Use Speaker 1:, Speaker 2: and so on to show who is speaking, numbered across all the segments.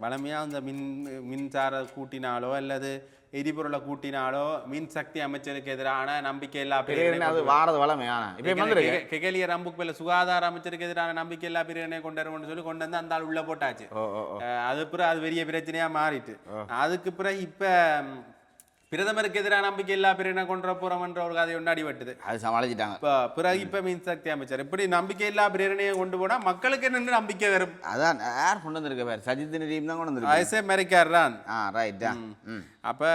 Speaker 1: வளமையாக அந்த மின்சார கூட்டினாலோ அல்லது எரிபொருளை கூட்டினாலோ மின்சக்தி அமைச்சருக்கு எதிரான நம்பிக்கை இல்லா கெகலிய ரம்புக்கு சுகாதார அமைச்சருக்கு எதிரான நம்பிக்கை இல்லா பிரேரணை கொண்டு வருவோம்னு சொல்லி கொண்டு வந்து அந்த ஆள் உள்ள போட்டாச்சு. அது பிறகு அது பெரிய பிரச்சனையா மாறிட்டு அதுக்கு பிறகு இப்ப பிரதமருக்கு எதிரான நம்பிக்கை இல்லா பிரேரணை கொண்டு போறோம் என்ற ஒரு கதை ஒன்று அடிபட்டுது.
Speaker 2: அது சமாளிச்சுட்டாங்க.
Speaker 1: பிறகு இப்ப மின்சக்தி அமைச்சர் இப்படி நம்பிக்கை இல்லா பிரேரணையை கொண்டு போனா மக்களுக்கு என்ன நம்பிக்கை வரும்?
Speaker 2: அதான் யார் கொண்டு வந்திருக்க பேர் சஜித் டீம் தான் கொண்டு வந்திருக்கு.
Speaker 1: அமெரிக்கார்
Speaker 2: ரைட்டா.
Speaker 1: அப்ப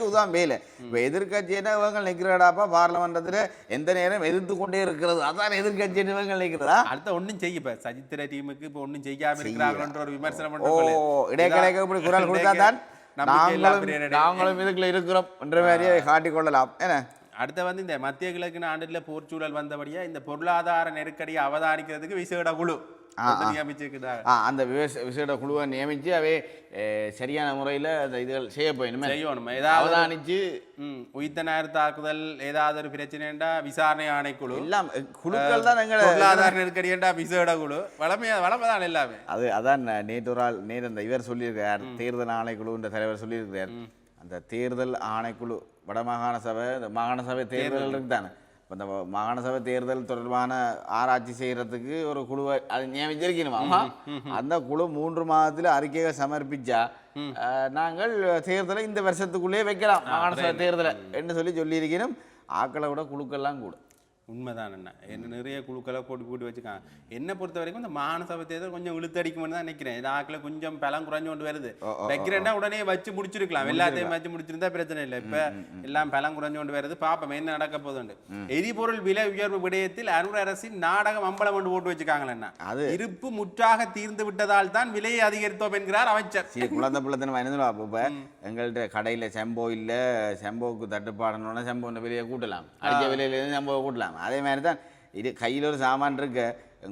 Speaker 2: உதான் வேலை இப்ப எதிர்கட்சியினா இவங்க நிற்கிறாடாப்பா பார்லமெண்டத்துல எந்த நேரம் எதிர்த்து கொண்டே இருக்கிறது. அதான் எதிர்கட்சி இவங்க நிற்கிறதா
Speaker 1: அடுத்த ஒன்னும் செய்ய சஜித்திர டீமுக்கு இப்ப ஒன்னும் செய்யாம இருக்கிறாங்கன்ற ஒரு விமர்சனம்
Speaker 2: இடைக்கடைக்கு இப்படி குரல் கொடுத்தாதான் நாங்களும் இதுக்குள்ள இருக்கிறோம் என்ற மாதிரியே காட்டிக்கொள்ளலாம். ஏன்னா
Speaker 1: அடுத்த வந்து இந்த மத்திய கிழக்கு ஆண்டுல போர்ச்சூழல் வந்தபடியா இந்த பொருளாதார நெருக்கடியை அவதானிக்கிறதுக்கு விசேட குழு
Speaker 2: அந்த விசேட குழுவை நியமிச்சு அவை சரியான முறையில் அந்த இதுகள் செய்ய
Speaker 1: செய்யணும். ஏதாவது உயிர்த்த நேர தாக்குதல் ஏதாவது ஒரு பிரச்சனைண்டா விசாரணை ஆணைக்குழு
Speaker 2: எல்லாம் குழுக்கள் தான் எங்கள்
Speaker 1: பொருளாதார நெருக்கடிண்டா விசேட குழு வளமைதான் எல்லாமே.
Speaker 2: அதான் நேற்று அந்த இவர் சொல்லியிருக்கார் தேர்தல் ஆணைக்குழுன்ற தலைவர் சொல்லியிருக்கிறார். அந்த தேர்தல் ஆணைக்குழு வடமாகாண சபை இந்த மாகாண சபை தேர்தல் இருக்குதானே அந்த மாகாண சபை தேர்தல் தொடர்பான ஆராய்ச்சி செய்யறதுக்கு ஒரு குழுவை அது நியமிச்சிருக்கணுமா? அந்த குழு 3 மாதத்தில் அறிக்கையை சமர்ப்பிச்சா நாங்கள் தேர்தலை இந்த வருஷத்துக்குள்ளே வைக்கலாம் மாகாண சபை தேர்தலை என்று சொல்லியிருக்கணும். ஆக்களை விட குழுக்கள்லாம் கூட
Speaker 1: உண்மைதான். என்ன நிறைய குழுக்களை போட்டு வச்சுக்காங்க. என்னை பொறுத்த வரைக்கும் இந்த மாகாண சபை தேர்தல் கொஞ்சம் இழுத்தடிக்கும்னு தான் நினைக்கிறேன். நாக்கில் கொஞ்சம் பலம் குறைஞ்சு கொண்டு வருது. வைக்கிறேன்னா உடனே வச்சு முடிச்சிருக்கலாம். எல்லாத்தையும் வச்சு முடிச்சிருந்தா பிரச்சனை இல்லை. இப்ப எல்லாம் பலம் குறைஞ்சு கொண்டு வருது. பாப்போம் என்ன நடக்க போதுண்டு. எரிபொருள் விலை உயர்வு விடயத்தில் அனுர் அரசின் நாடகம் அம்பலம் கொண்டு போட்டு வச்சுக்காங்களா? அது இருப்பு முற்றாக தீர்ந்து விட்டதால் தான் விலையை அதிகரித்தோம் என்கிறார் அமைச்சர்.
Speaker 2: குழந்தை எங்கள்கிட்ட கடையில் செம்போ இல்லை, செம்போவுக்கு தட்டுப்பாடுன்னு செம்போன்ற விலையை கூட்டலாம், அடிக்க விலையிலேருந்து செம்போவை கூட்டலாம். அதே மாதிரி தான் இது கையில் ஒரு சாமான் இருக்கு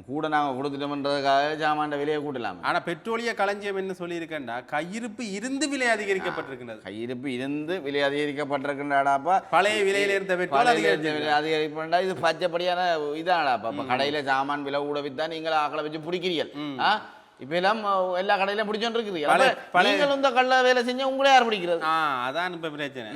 Speaker 2: கூட நாங்கள் கொடுத்துட்டோம்ன்றதுக்காக சாமான் விலையை கூட்டலாம்.
Speaker 1: ஆனால் பெட்ரோலிய களஞ்சியம் என்ன சொல்லியிருக்கேன்டா கையிருப்பு இருந்து விலை அதிகரிக்கப்பட்டிருக்கிறது.
Speaker 2: கையிருப்பு இருந்து விலை அதிகரிக்கப்பட்டிருக்கின்றாடாப்பா.
Speaker 1: பழைய விலையில இருந்த பெட்ரோல்
Speaker 2: அதிகரிப்பா இது பச்சைப்படியான இதாடாப்பா. இப்போ கடையில் சாமான் விலை கூட வித்தா நீங்கள் ஆக்களை வச்சு பிடிக்கிறீர்கள். இப்ப எல்லாம் எல்லா கடையிலும் பிடிச்சோன்னு இருக்குது. நீங்கள் இந்த கல்ல வேலை செஞ்சா உங்களே யார் பிடிக்கிறது?
Speaker 1: அதான் இப்ப பிரச்சனை.